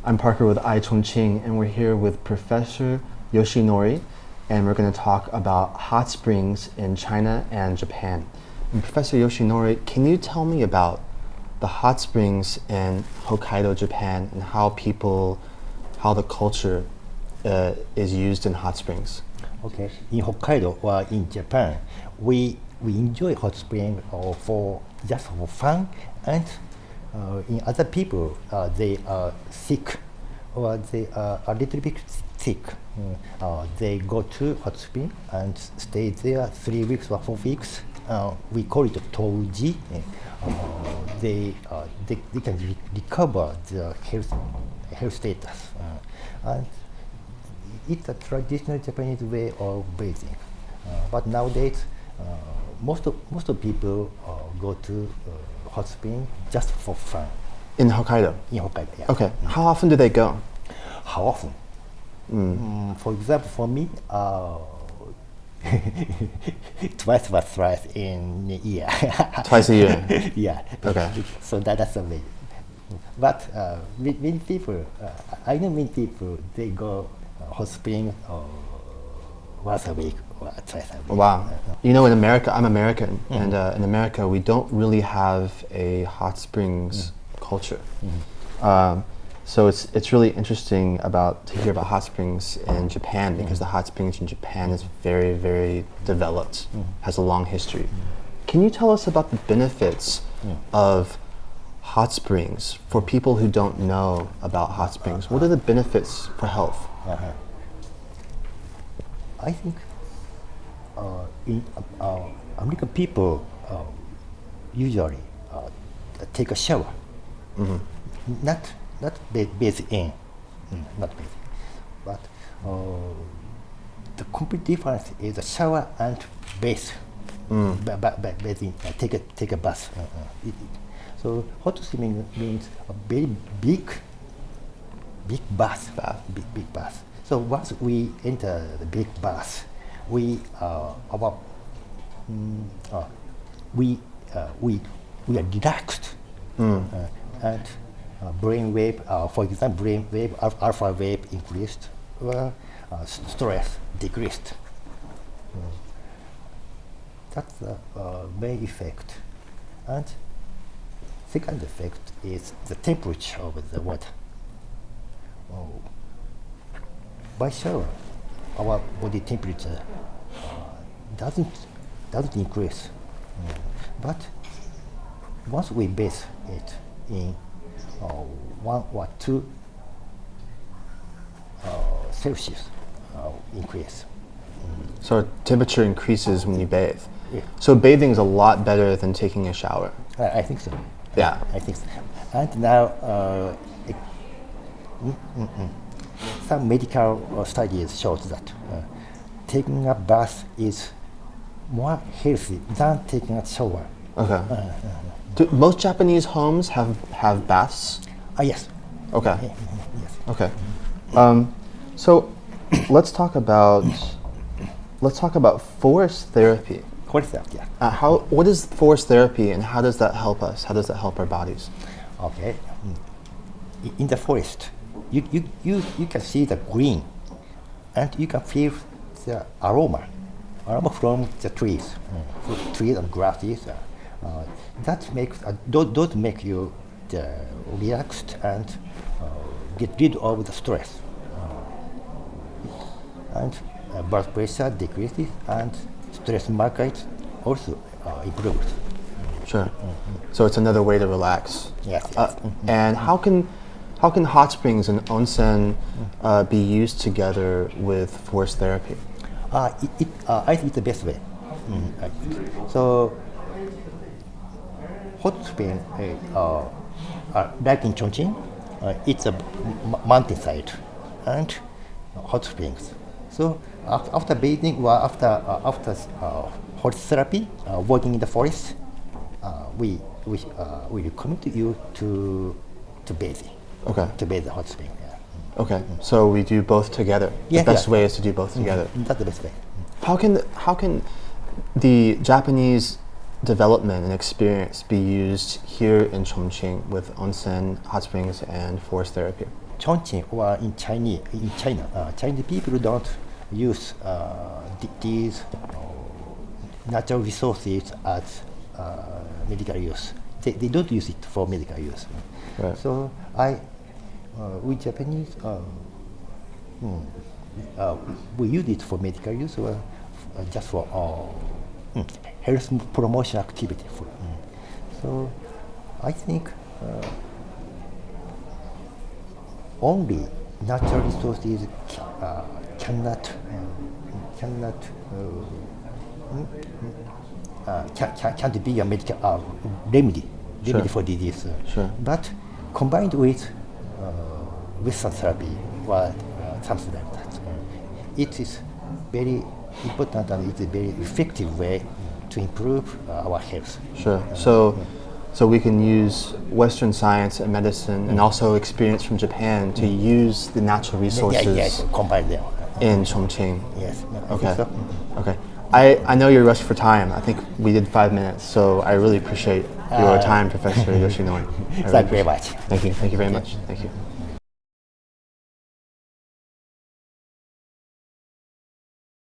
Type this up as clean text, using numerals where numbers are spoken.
I'm Parker with iChongqing, and we're here with Professor Yoshinori, and we're going to talk about hot springs in China and Japan. And Professor Yoshinori, can you tell me about the hot springs in Hokkaido, Japan, and how the culture is used in hot springs? Okay, in Hokkaido or in Japan, we enjoy hot spring for just for fun, and in other people they are sick or they are a little bit sick. They go to hot spring and stay there 3 weeks or 4 weeks. We call it touji. They can recover their health status. And it's a traditional Japanese way of bathing. But nowadays, most of people go to hot spring just for fun. In Hokkaido? In Hokkaido, yeah. Okay. How often do they go? How often? For example, for me, twice or thrice in a year. Twice a year? Yeah. Okay. So that's the way. But many people, I know many people, they go hot spring once a week or twice a week. Wow. You know, in America, I'm American, and in America, we don't really have a hot springs culture. So it's really interesting to hear about hot springs in Japan, because the hot springs in Japan is very, very developed, has a long history. Can you tell us about the benefits of hot springs for people who don't know about hot springs? What are the benefits for health? I think in American people usually take a shower, not bathe in, not bathe, but the complete difference is the shower and bathe, bathing, take a bath. So hot spring means a very big bath. Big bath. So once we enter the big bath, we are relaxed, and brain wave, for example, brain wave, alpha wave increased, or stress decreased. That's the main effect. And second effect is the temperature of the water. By shower, our body temperature doesn't increase, but once we bathe it in 1 or 2 Celsius increase. So temperature increases when you bathe. Yeah. So bathing is a lot better than taking a shower. I think so. Yeah. I think so. And now some medical studies show that taking a bath is more healthy than taking a shower. Okay. Do most Japanese homes have baths? Yes. Okay. Yes. Okay. So let's talk about forest therapy. Forest therapy. Yeah. What is forest therapy, and how does that help us? How does that help our bodies? Okay. In the forest, you can see the green, and you can feel the aroma from the trees, trees and grasses. That makes those make you relaxed and get rid of the stress, and blood pressure decreases and stress market also improves. Sure. So it's another way to relax. Yes. And how can hot springs and onsen be used together with forest therapy? I think it's the best way. So hot spring, like in Chongqing, it's a mountainside and hot springs. So after bathing or after hot therapy, working in the forest, we recommend you to bathe. Okay. To bathe the hot spring. Yeah. Okay. So we do both together. Yeah, the best yeah. way is to do both together. That's the best way. How can the Japanese development and experience be used here in Chongqing with onsen, hot springs, and forest therapy? Chongqing or in China, Chinese people don't use these natural resources as medical use. They don't use it for medical use. Right. So we Japanese, we use it for medical use or just for health promotion activity. So I think only natural resources can't be a medical remedy Sure. for disease. Sure. But combined with Western therapy or something like that, it is very important and it's a very effective way to improve our health. Sure. So we can use Western science and medicine and also experience from Japan to use the natural resources Yes, combine them. in Chongqing. Yes. I Okay. think so. Okay. I know you're rushed for time. I think we did 5 minutes, so I really appreciate your time, Professor Yoshinori. I really Thank you very appreciate it. much. Thank you. Thank you very much. Thank you.